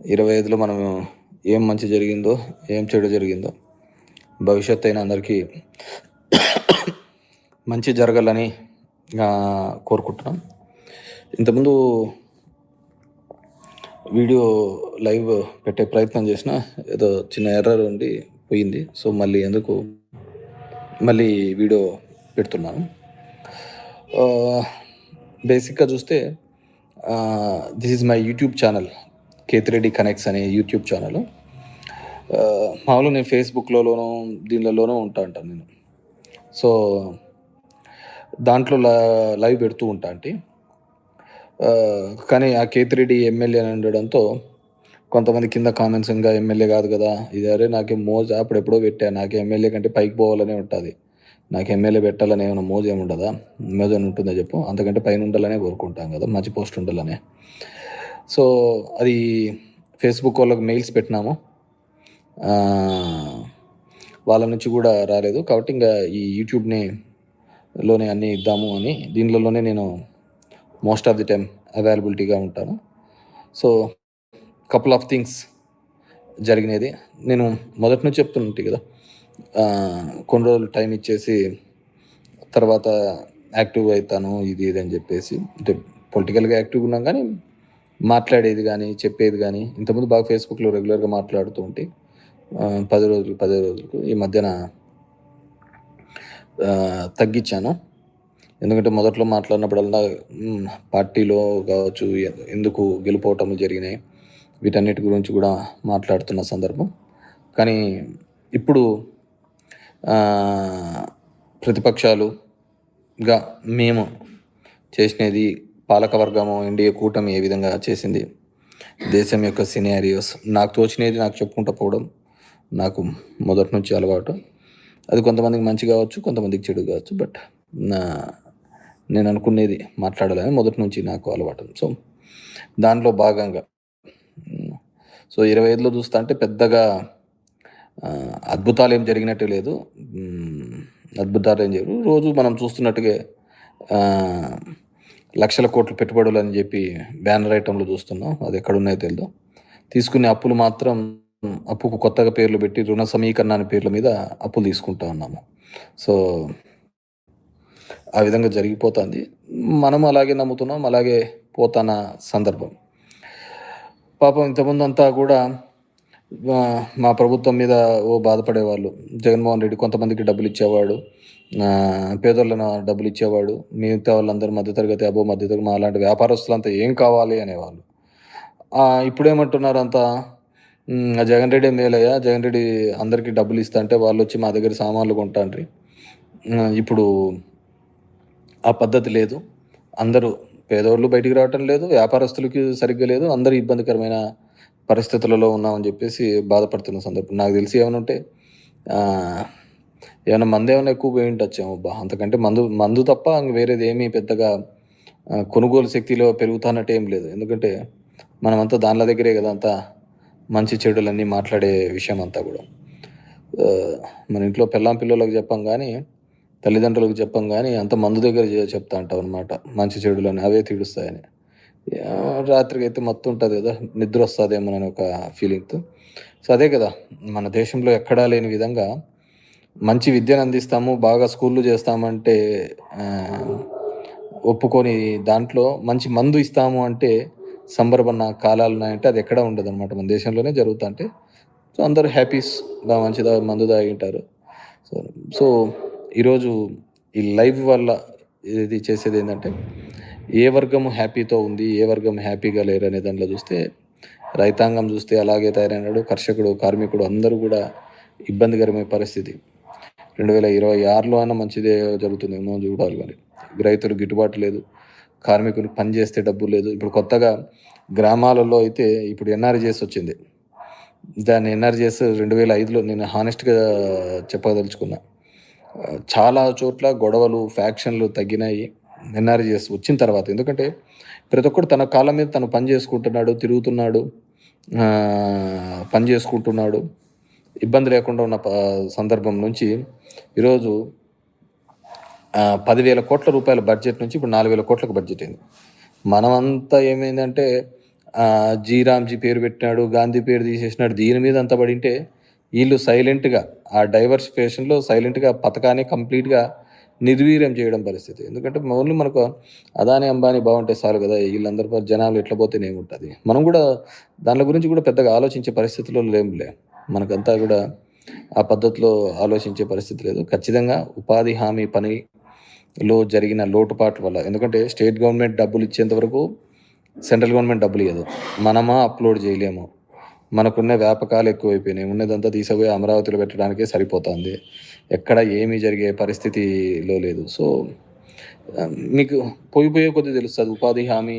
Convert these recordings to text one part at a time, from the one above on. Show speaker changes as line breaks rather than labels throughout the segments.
25లో మనం ఏం మంచి జరిగిందో, ఏం చెడు జరిగిందో, భవిష్యత్తు అయిన అందరికీ మంచి జరగాలని కోరుకుంటున్నాం. ఇంతకుముందు వీడియో లైవ్ పెట్టే ప్రయత్నం చేసిన ఏదో చిన్న ఎర్రర్ ఉండి పోయింది. సో మళ్ళీ వీడియో పెడుతున్నాను. బేసిక్గా చూస్తే this is my YouTube channel, Kethireddy connects అనే యూట్యూబ్ ఛానల్. మామూలుగా నేను ఫేస్బుక్లోనూ దీనిలోనూ ఉంటాను నేను. సో దాంట్లో లైవ్ పెడుతూ ఉంటా అంటే, కానీ ఆ కేతిరెడ్డి ఎమ్మెల్యే అని ఉండడంతో కొంతమంది కింద కామెంట్స్, ఇంకా ఎమ్మెల్యే కాదు కదా ఇది, అరే నాకేం మోజు అప్పుడెప్పుడో పెట్టా, నాకు ఎమ్మెల్యే కంటే పైకి పోవాలనే ఉంటుంది, నాకు ఎమ్మెల్యే పెట్టాలని ఏమైనా మోజు ఏముండదా, మోజు అని ఉంటుందో చెప్పు, అంతకంటే పైన ఉండాలనే కోరుకుంటాం కదా, మంచి పోస్ట్ ఉండాలనే. సో అది ఫేస్బుక్ వాళ్ళకి మెయిల్స్ పెట్టినాము, వాళ్ళ నుంచి కూడా రాలేదు. కాబట్టి ఇంకా ఈ యూట్యూబ్లోనే అన్నీ ఇద్దాము అని దీనిలోనే నేను మోస్ట్ ఆఫ్ ది టైం అవైలబిలిటీగా ఉంటాను. సో కపుల్ ఆఫ్ థింగ్స్ జరిగినది నేను మొదటి నుంచి చెప్తుంటే కదా, కొన్ని రోజులు టైం ఇచ్చేసి తర్వాత యాక్టివ్ అవుతాను ఇది అని చెప్పేసి. అంటే పొలిటికల్గా యాక్టివ్గా ఉన్నాం, కానీ మాట్లాడేది కానీ చెప్పేది కానీ ఇంతకుముందు బాగా ఫేస్బుక్లో రెగ్యులర్గా మాట్లాడుతూ ఉంటే 10 రోజులకు ఈ మధ్యన తగ్గించాను. ఎందుకంటే మొదట్లో మాట్లాడినప్పుడల్లా పార్టీలో కావచ్చు, ఎందుకు గెలుపోవటం జరిగినాయి, వీటన్నిటి గురించి కూడా మాట్లాడుతున్న సందర్భం. కానీ ఇప్పుడు ప్రతిపక్షాలుగా మేము చేసినది, పాలకవర్గము ఎన్డీఏ కూటమి ఏ విధంగా చేసింది, దేశం యొక్క సినారియోస్ నాకు తోచినది నాకు చెప్పుకుంటూ పోవడం నాకు మొదటి నుంచి అలవాటు. అది కొంతమందికి మంచి కావచ్చు, కొంతమందికి చెడు కావచ్చు, బట్ నేను అనుకునేది మాట్లాడాలని మొదటి నుంచి నాకు అలవాటు. సో దాంట్లో భాగంగా 25లో చూస్తా అంటే పెద్దగా అద్భుతాలు ఏం జరిగినట్టు లేదు. అద్భుతాలు ఏం జరుగు రోజు మనం చూస్తున్నట్టుగా లక్షల కోట్లు పెట్టుబడులు అని చెప్పి బ్యానర్ ఐటంలో చూస్తున్నాం. అది ఎక్కడున్నాయో తెలియదు. తీసుకునే అప్పులు మాత్రం అప్పుకు కొత్తగా పేర్లు పెట్టి రుణ సమీకరణ అనే పేర్ల మీద అప్పులు తీసుకుంటా ఉన్నాము. సో ఆ విధంగా జరిగిపోతుంది. మనం అలాగే నమ్ముతున్నాం, అలాగే పోతున్న సందర్భం. పాపం ఇంతకుముందు అంతా కూడా మా ప్రభుత్వం మీద బాధపడేవాళ్ళు. జగన్మోహన్ రెడ్డి కొంతమందికి డబ్బులు ఇచ్చేవాడు, పేదోళ్ళను డబ్బులు ఇచ్చేవాడు, మిగతా వాళ్ళందరూ మధ్యతరగతి, మధ్యతరగతి మా అలాంటి వ్యాపారస్తులంతా ఏం కావాలి అనేవాళ్ళు. ఇప్పుడేమంటున్నారు అంతా, జగన్ రెడ్డి మేలయ్యా, జగన్ రెడ్డి అందరికీ డబ్బులు ఇస్తా అంటే వాళ్ళు వచ్చి మా దగ్గర సామాన్లు కొంటాండ్రి. ఇప్పుడు ఆ పద్ధతి లేదు, అందరూ పేదవాళ్ళు బయటికి రావటం లేదు, వ్యాపారస్తులకి సరిగ్గా లేదు, అందరూ ఇబ్బందికరమైన పరిస్థితులలో ఉన్నామని చెప్పేసి బాధపడుతున్న సందర్భం. నాకు తెలిసి ఏమైనా ఉంటే ఏమైనా మందు ఏమైనా ఎక్కువ పోయి ఉండొచ్చేమో బా, అంతకంటే మందు తప్ప వేరేది ఏమీ పెద్దగా కొనుగోలు శక్తిలో పెరుగుతున్నట్టు ఏం లేదు. ఎందుకంటే మనమంతా దానిల దగ్గరే కదా అంతా మంచి చెడులన్నీ మాట్లాడే విషయం అంతా కూడా. మన ఇంట్లో పిల్లలకు చెప్పాం కానీ, తల్లిదండ్రులకు చెప్పాం కానీ, అంత మందు దగ్గర చెప్తా అంటాం అనమాట మంచి చెడులని, అవే తీడుస్తాయని. రాత్రికి అయితే మొత్తం ఉంటుంది కదా, నిద్ర వస్తుందేమోనని ఒక ఫీలింగ్తో. సో అదే కదా, మన దేశంలో ఎక్కడా లేని విధంగా మంచి విద్యను అందిస్తాము, బాగా స్కూళ్ళు చేస్తామంటే ఒప్పుకొని దాంట్లో మంచి మందు ఇస్తాము అంటే సంబరపడిన కాలాలు ఉన్నాయంటే అది ఎక్కడా ఉండదు అనమాట, మన దేశంలోనే జరుగుతుంటే. సో అందరూ హ్యాపీస్, బాగా మంచిదా మందు తాగింటారు. సో ఈరోజు ఈ లైవ్ వల్ల ఇది చేసేది ఏంటంటే, ఏ వర్గము హ్యాపీతో ఉంది, ఏ వర్గం హ్యాపీగా లేరు అనే దాంట్లో చూస్తే, రైతాంగం చూస్తే అలాగే తయారైనాడు, కర్షకుడు, కార్మికుడు అందరూ కూడా ఇబ్బందికరమైన పరిస్థితి. 2026లో అయినా మంచిదే జరుగుతుందేమో చూడాలి. మరి రైతులు గిట్టుబాటు లేదు, కార్మికులు పని చేస్తే డబ్బు లేదు. ఇప్పుడు కొత్తగా గ్రామాలలో అయితే ఇప్పుడు ఎన్ఆర్జీఎస్ వచ్చింది. దాన్ని ఎన్ఆర్జీఎస్ 2005లో నేను హానెస్ట్గా చెప్పదలుచుకున్నా, చాలా చోట్ల గొడవలు, ఫ్యాక్షన్లు తగ్గినాయి ఎన్ఆర్జీఎస్ వచ్చిన తర్వాత. ఎందుకంటే ప్రతి ఒక్కరు తన కాళ్ళ మీద తను పని చేసుకుంటున్నాడు, తిరుగుతున్నాడు, పని చేసుకుంటున్నాడు, ఇబ్బంది లేకుండా ఉన్న సందర్భం నుంచి ఈరోజు 10,000 కోట్ల రూపాయల బడ్జెట్ నుంచి ఇప్పుడు 4,000 కోట్లకు బడ్జెట్ అయింది. మనమంతా ఏమైందంటే జీరామ్జీ పేరు పెట్టినాడు, గాంధీ పేరు తీసేసినాడు. దీని మీద అంతా పడింటే వీళ్ళు సైలెంట్గా ఆ డైవర్సిఫికేషన్లో సైలెంట్గా పథకాన్ని కంప్లీట్గా నిర్వీర్యం చేయడం పరిస్థితి. ఎందుకంటే ఓన్లీ మనకు అదాని అంబానీ బాగుంటే చాలు కదా, వీళ్ళందరూ జనాలు ఎట్లా పోతేనే ఏముంటుంది. మనం కూడా దాని గురించి కూడా పెద్దగా ఆలోచించే పరిస్థితిలో లేములే. మనకంతా కూడా ఆ పద్ధతిలో ఆలోచించే పరిస్థితి లేదు. ఖచ్చితంగా ఉపాధి హామీ పనిలో జరిగిన లోటుపాటు వల్ల, ఎందుకంటే స్టేట్ గవర్నమెంట్ డబ్బులు ఇచ్చేంత వరకు సెంట్రల్ గవర్నమెంట్ డబ్బులు ఇవ్వదు. మనమా అప్లోడ్ చేయలేము. మనకున్న వ్యాపకాలు ఎక్కువైపోయినాయి. ఉన్నదంతా తీసుకుపోయి అమరావతిలో పెట్టడానికే సరిపోతుంది. ఎక్కడ ఏమీ జరిగే పరిస్థితిలో లేదు. సో మీకు పోయే కొద్దీ తెలుస్తుంది ఉపాధి హామీ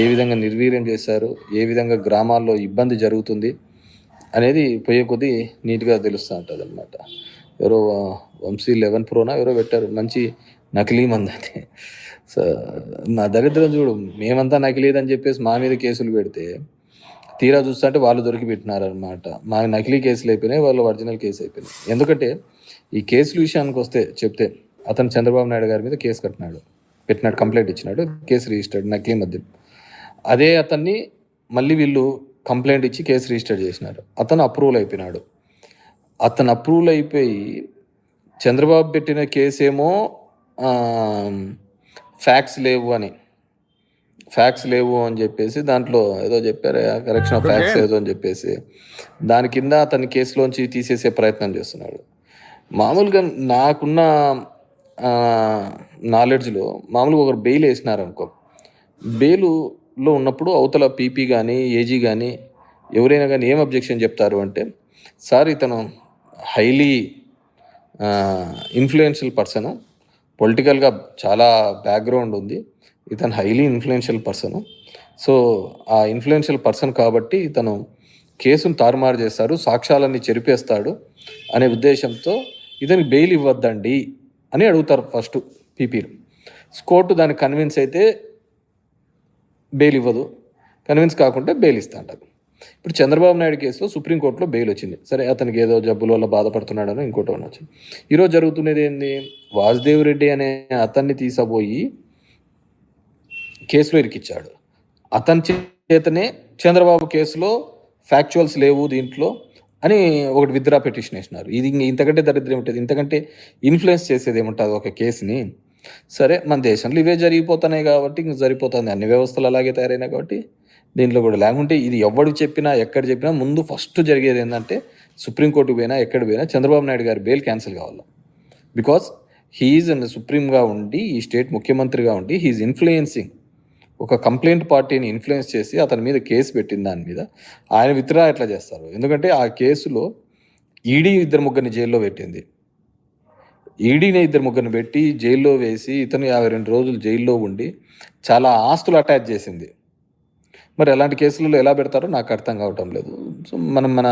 ఏ విధంగా నిర్వీర్యం చేశారు, ఏ విధంగా గ్రామాల్లో ఇబ్బంది జరుగుతుంది అనేది పోయే కొద్దీ నీట్గా తెలుస్తూ ఉంటుంది అనమాట. ఎవరో వంశీ 11 ప్రోనా ఎవరో పెట్టారు, మంచి నకిలీ మంది అది. సో నా దరిద్రం చూడు, మేమంతా నకిలీదని చెప్పేసి మా మీద కేసులు పెడితే తీరా చూస్తుంటే వాళ్ళు దొరికి పెట్టినారనమాట. మా నకిలీ కేసులు అయిపోయినాయి, వాళ్ళు ఒరిజినల్ కేసు అయిపోయినాయి. ఎందుకంటే ఈ కేసుల విషయానికి వస్తే చెప్తే అతను చంద్రబాబు నాయుడు గారి మీద కేసు పెట్టినాడు, కంప్లైంట్ ఇచ్చినాడు, కేసు రిజిస్టర్డ్ నకిలీ మద్యం. అదే అతన్ని మళ్ళీ వీళ్ళు కంప్లైంట్ ఇచ్చి కేసు రిజిస్టర్ చేసినారు. అతను అప్రూవల్ అయిపోయినాడు. అతను అప్రూవల్ అయిపోయి చంద్రబాబు పెట్టిన కేసేమో ఫ్యాక్ట్స్ లేవు అని చెప్పేసి దాంట్లో ఏదో చెప్పారు, కరెక్షన్ ఆఫ్ ఫ్యాక్ట్స్ ఏదో అని చెప్పేసి దాని కింద అతని కేసులోంచి తీసేసే ప్రయత్నం చేస్తున్నాడు. మామూలుగా నాకున్న నాలెడ్జ్లో మామూలుగా ఒకరు బెయిల్ వేసినారనుకో, బెయిలులో ఉన్నప్పుడు అవతల పీపీ కానీ ఏజీ కానీ ఎవరైనా కానీ ఏం అబ్జెక్షన్ చెప్తారు అంటే, సార్ ఇతను హైలీ ఇన్ఫ్లుయెన్షియల్ పర్సను, పొలిటికల్గా చాలా బ్యాక్గ్రౌండ్ ఉంది, ఇతను హైలీ ఇన్ఫ్లుయెన్షియల్ పర్సను. సో ఆ ఇన్ఫ్లుయెన్షియల్ పర్సన్ కాబట్టి ఇతను కేసును తారుమారు చేస్తాడు, సాక్ష్యాలన్నీ చెరిపేస్తాడు అనే ఉద్దేశంతో ఇతనికి బెయిల్ ఇవ్వద్దండి అని అడుగుతారు ఫస్ట్ పీపీలు. కోర్టు దానికి కన్విన్స్ అయితే బెయిల్ ఇవ్వదు, కన్విన్స్ కాకుంటే బెయిల్ ఇస్తా అంటారు. ఇప్పుడు చంద్రబాబు నాయుడు కేసులో సుప్రీంకోర్టులో బెయిల్ వచ్చింది. సరే, అతనికి ఏదో జబ్బుల వల్ల బాధపడుతున్నాడని ఇంకోటి వచ్చింది. ఈరోజు జరుగుతున్నది ఏంది, వాసుదేవ్ రెడ్డి అనే అతన్ని తీసబోయి కేసులో ఇరికిచ్చాడు. అతని చేతనే చంద్రబాబు కేసులో ఫ్యాక్చువల్స్ లేవు దీంట్లో అని ఒకటి విత్డ్రా పిటిషన్ వేసినారు. ఇది ఇంతకంటే దరిద్రం ఉంటుంది, ఇంతకంటే ఇన్ఫ్లుయెన్స్ చేసేది ఏముంటుంది ఒక కేసుని. సరే, మన దేశంలో ఇవే జరిగిపోతున్నాయి కాబట్టి ఇంక సరిపోతుంది, అన్ని వ్యవస్థలు అలాగే తయారైనాయి కాబట్టి దీంట్లో కూడా. లేకుంటే ఇది ఎవడు చెప్పినా ఎక్కడ చెప్పినా ముందు ఫస్ట్ జరిగేది ఏంటంటే సుప్రీంకోర్టుకు పోయినా ఎక్కడ పోయినా చంద్రబాబు నాయుడు గారి బెయిల్ క్యాన్సిల్ కావాలి. బికాస్ హీఈస్ సుప్రీంగా ఉండి, ఈ స్టేట్ ముఖ్యమంత్రిగా ఉండి, హీఈస్ ఇన్ఫ్లుయెన్సింగ్ ఒక కంప్లైంట్ పార్టీని ఇన్ఫ్లుయెన్స్ చేసి అతని మీద కేసు పెట్టిన దాని మీద ఆయన విత్డ్రా ఎట్లా చేస్తారు. ఎందుకంటే ఆ కేసులో ఈడీ 2-3 జైల్లో పెట్టింది. ఈడీని 2-3 పెట్టి జైల్లో వేసి ఇతను 52 రోజులు జైల్లో ఉండి చాలా ఆస్తులు అటాచ్ చేసింది. మరి అలాంటి కేసులలో ఎలా పెడతారో నాకు అర్థం కావటం లేదు. సో మన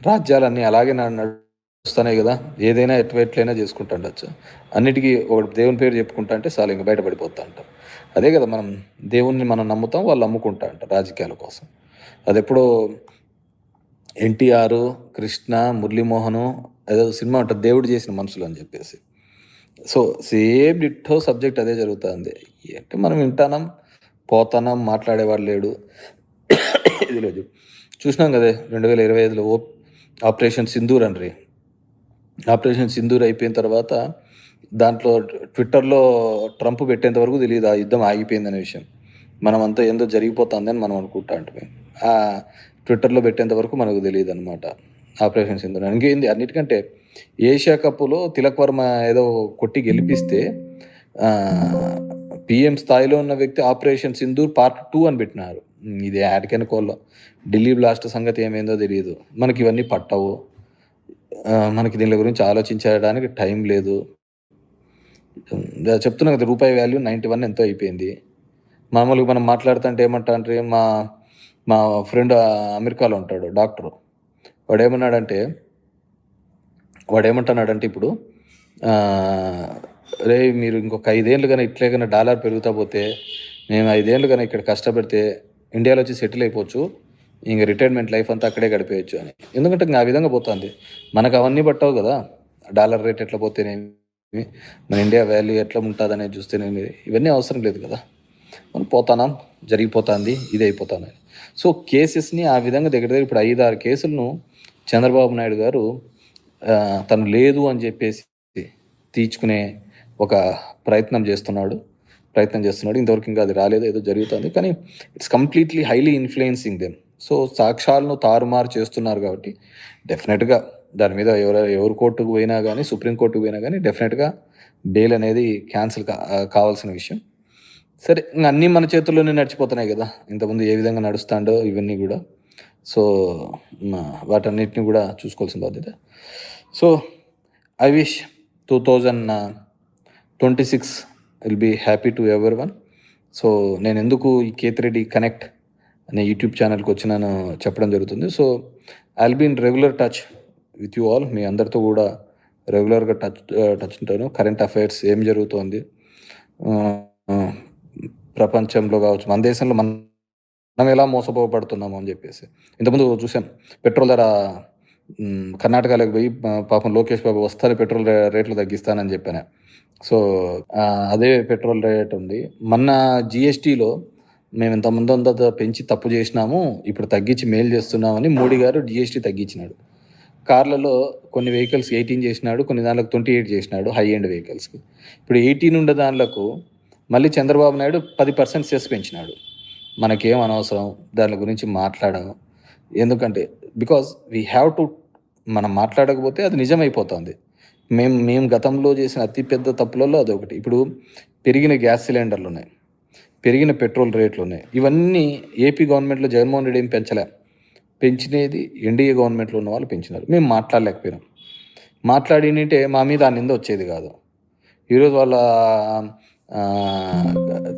రాజ్యాలన్నీ అలాగే నడుస్తున్నాయి కదా, ఏదైనా ఎట్లయినా చేసుకుంటా ఉండొచ్చు. అన్నిటికీ ఒక దేవుని పేరు చెప్పుకుంటా అంటే చాలు ఇంకా బయటపడిపోతా అంటారు. అదే కదా, మనం దేవుణ్ణి మనం నమ్ముతాం, వాళ్ళు నమ్ముకుంటా అంటారు రాజకీయాల కోసం. అది ఎప్పుడో ఎన్టీఆర్, కృష్ణ, మురళీమోహను ఏదో సినిమా ఉంటుంది, దేవుడు చేసిన మనుషులు అని చెప్పేసి. సో సేమ్ డిట్టో సబ్జెక్ట్ అదే జరుగుతుంది. అంటే మనం వింటానం, పోతానం, మాట్లాడేవాడు లేడు. ఇది లేదు, చూసినాం కదా 2025లో ఆపరేషన్ సింధూర్ అండి. ఆపరేషన్ సింధూర్ అయిపోయిన తర్వాత దాంట్లో ట్విట్టర్లో ట్రంప్ పెట్టేంత వరకు తెలియదు ఆ యుద్ధం ఆగిపోయిందనే విషయం. మనమంతా ఏందో జరిగిపోతుందని మనం అనుకుంటా అంటే ఆ ట్విట్టర్లో పెట్టేంత వరకు మనకు తెలియదు అనమాట ఆపరేషన్ సింధూర్. ఇంకేంది, అన్నిటికంటే ఏషియా కప్లో తిలక్ వర్మ ఏదో కొట్టి గెలిపిస్తే పిఎం స్థాయిలో ఉన్న వ్యక్తి ఆపరేషన్ సింధూర్ పార్ట్ 2 అని పెట్టినారు. ఇది యాడికనుకోల్లో ఢిల్లీ బ్లాస్ట్ సంగతి ఏమైందో తెలియదు. మనకి ఇవన్నీ పట్టవు, మనకి దీని గురించి ఆలోచించడానికి టైం లేదు. చెప్తున్నా కదా, రూపాయి వాల్యూ 91 ఎంతో అయిపోయింది. మామూలుగా మనం మాట్లాడుతుంటే ఏమంటా అంటే మా ఫ్రెండ్ అమెరికాలో ఉంటాడు డాక్టరు, వాడేమంటున్నాడంటే ఇప్పుడు రే మీరు ఇంకొక 5 ఏళ్ళు కానీ ఇట్లే కానీ డాలర్ పెరుగుతా పోతే మేము 5 ఏళ్ళు కానీ ఇక్కడ కష్టపడితే ఇండియాలో వచ్చి సెటిల్ అయిపోవచ్చు, ఇంక రిటైర్మెంట్ లైఫ్ అంతా అక్కడే గడిపేయచ్చు అని. ఎందుకంటే ఇంకా ఆ విధంగా పోతుంది. మనకు అవన్నీ పట్టవు కదా, డాలర్ రేట్ ఎట్లా పోతేనేమి, మన ఇండియా వాల్యూ ఎట్లా ఉంటుంది అనేది చూస్తేనేమి, ఇవన్నీ అవసరం లేదు కదా. మనం పోతానాం, జరిగిపోతుంది, ఇది అయిపోతాను. సో కేసెస్ని ఆ విధంగా దగ్గర దగ్గర ఇప్పుడు 5-6 కేసులను చంద్రబాబు నాయుడు గారు తను లేదు అని చెప్పేసి తీర్చుకునే ఒక ప్రయత్నం చేస్తున్నాడు. ఇంతవరకు ఇంకా అది రాలేదు, ఏదో జరుగుతుంది. కానీ it's completely highly influencing them. So సాక్ష్యాలను తారుమారు చేస్తున్నారు కాబట్టి డెఫినెట్గా దాని మీద ఎవరు కోర్టుకు పోయినా కానీ, సుప్రీంకోర్టుకు పోయినా కానీ డెఫినెట్గా బెయిల్ అనేది క్యాన్సిల్ కావాల్సిన విషయం. సరే, ఇంక అన్నీ మన చేతుల్లోనే నడిచిపోతున్నాయి కదా, ఇంతకుముందు ఏ విధంగా నడుస్తాడో ఇవన్నీ కూడా. సో వాటన్నిటిని కూడా చూసుకోవాల్సిన బాధ్యత. So I wish 2026 will be happy to everyone. So నేను ఎందుకు ఈ కేతిరెడ్డి కనెక్ట్ అనే యూట్యూబ్ ఛానల్కి వచ్చినాను చెప్పడం జరుగుతుంది. So I will be in regular touch with you all. మీ అందరితో కూడా రెగ్యులర్గా టచ్ ఉంటాను. కరెంట్ అఫైర్స్ ఏం జరుగుతోంది ప్రపంచంలో కావచ్చు, మన దేశంలో మనం ఎలా మోసపోబడుతున్నాము అని చెప్పేసి. ఇంతకుముందు చూసాం పెట్రోల్ ధర కర్ణాటకలోకి పోయి పాపం లోకేష్ బాబు వస్తారు పెట్రోల్ రేట్లు తగ్గిస్తానని చెప్పాను. సో అదే పెట్రోల్ రేట్ ఉంది. మొన్న జిఎస్టీలో మేము ఇంతకుముందు అంతా పెంచి తప్పు చేసినాము, ఇప్పుడు తగ్గించి మేలు చేస్తున్నామని మోడీ గారు జిఎస్టీ తగ్గించినాడు. కార్లలో కొన్ని వెహికల్స్ 18 చేసినాడు, కొన్ని దాంట్లోకి 28 చేసినాడు హై ఎండ్ వెహికల్స్కి. ఇప్పుడు 18 ఉండే దాంట్లకు మళ్ళీ చంద్రబాబు నాయుడు 10% సెస్ పెంచినాడు. మనకేం అనవసరం దాని గురించి మాట్లాడము. ఎందుకంటే బికాజ్ వీ హ్యావ్ టు, మనం మాట్లాడకపోతే అది నిజమైపోతుంది. మేము గతంలో చేసిన అతిపెద్ద తప్పులలో అదొకటి. ఇప్పుడు పెరిగిన గ్యాస్ సిలిండర్లు ఉన్నాయి, పెరిగిన పెట్రోల్ రేట్లు ఉన్నాయి. ఇవన్నీ ఏపీ గవర్నమెంట్లో జగన్మోహన్ రెడ్డి ఏం పెంచినది ఎన్డీఏ గవర్నమెంట్లో ఉన్న వాళ్ళు పెంచినారు. మేము మాట్లాడలేకపోయినాం. మాట్లాడినంటే మా మీద ఆ నింద వచ్చేది కాదు. ఈరోజు వాళ్ళ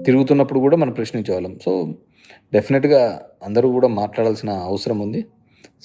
తిరుగుతున్నప్పుడు కూడా మనం ప్రశ్నించేవాళ్ళం. సో డెఫినెట్గా అందరూ కూడా మాట్లాడాల్సిన అవసరం ఉంది.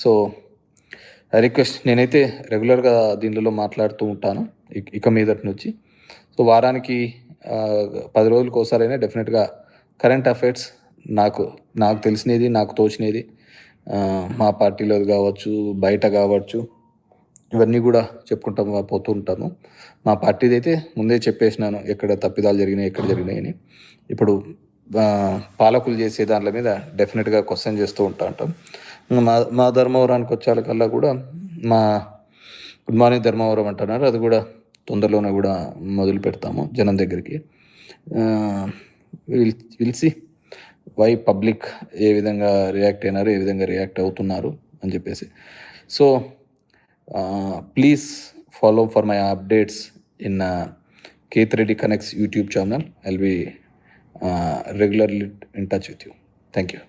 సో ఐ రిక్వెస్ట్, నేనైతే రెగ్యులర్గా దీనిలో మాట్లాడుతూ ఉంటాను ఇక మీదటి నుంచి. సో వారానికి 10 రోజులకు ఒకసారైనా డెఫినెట్గా కరెంట్ అఫైర్స్ నాకు తెలిసినది, నాకు తోచినది, మా పార్టీలో కావచ్చు, బయట కావచ్చు, ఇవన్నీ కూడా చెప్పుకుంటాము పోతూ ఉంటాము. మా పార్టీది అయితే ముందే చెప్పేసినాను ఎక్కడ తప్పిదాలు జరిగినాయి, ఎక్కడ జరిగినాయని. ఇప్పుడు పాలకులు చేసే దాంట్ల మీద డెఫినెట్గా క్వశ్చన్ చేస్తూ ఉంటాం. మా ధర్మవరానికి వచ్చేకల్లా కూడా మా గుడ్ మార్నింగ్ ధర్మవరం అంటున్నారు, అది కూడా తొందరలోనే కూడా మొదలు పెడతాము జనం దగ్గరికి. విల్ సీ వై పబ్లిక్ ఏ విధంగా రియాక్ట్ అయినారు, ఏ విధంగా రియాక్ట్ అవుతున్నారు అని చెప్పేసి. So please follow for my updates in Kethireddy Connects YouTube channel. I'll be regularly in touch with you. Thank you.